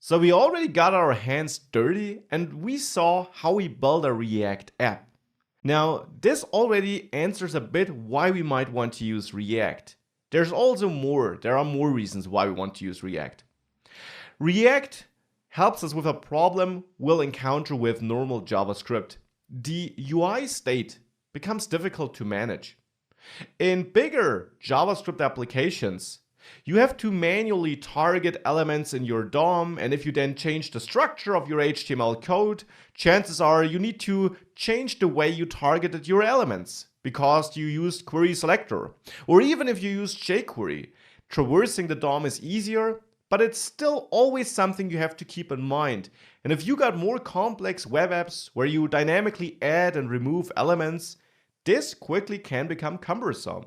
So we already got our hands dirty and we saw how we build a React app. Now, this already answers a bit why we might want to use React. There are more reasons why we want to use React. React helps us with a problem we'll encounter with normal JavaScript. The UI state becomes difficult to manage. In bigger JavaScript applications, you have to manually target elements in your DOM, and if you then change the structure of your HTML code, chances are you need to change the way you targeted your elements because you used query selector. Or even if you use jQuery, traversing the DOM is easier, but it's still always something you have to keep in mind. And if you got more complex web apps where you dynamically add and remove elements, this quickly can become cumbersome.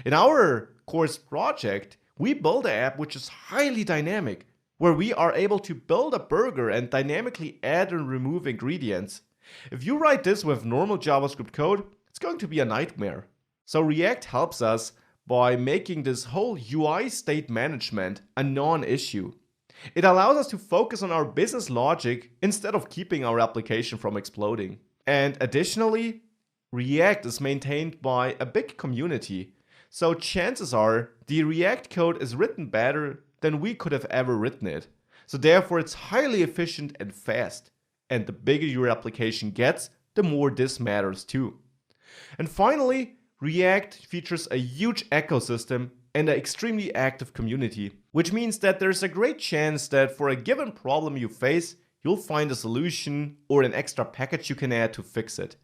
In our course project, we build an app which is highly dynamic, where we are able to build a burger and dynamically add and remove ingredients. If you write this with normal JavaScript code, it's going to be a nightmare. So React helps us by making this whole UI state management a non-issue. It allows us to focus on our business logic instead of keeping our application from exploding. And additionally, React is maintained by a big community. So chances are the React code is written better than we could have ever written it. So therefore it's highly efficient and fast. And the bigger your application gets, the more this matters too. And finally, React features a huge ecosystem and an extremely active community, which means that there's a great chance that for a given problem you face, you'll find a solution or an extra package you can add to fix it.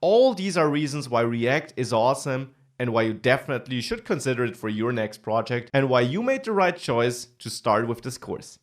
All these are reasons why React is awesome and why you definitely should consider it for your next project and why you made the right choice to start with this course.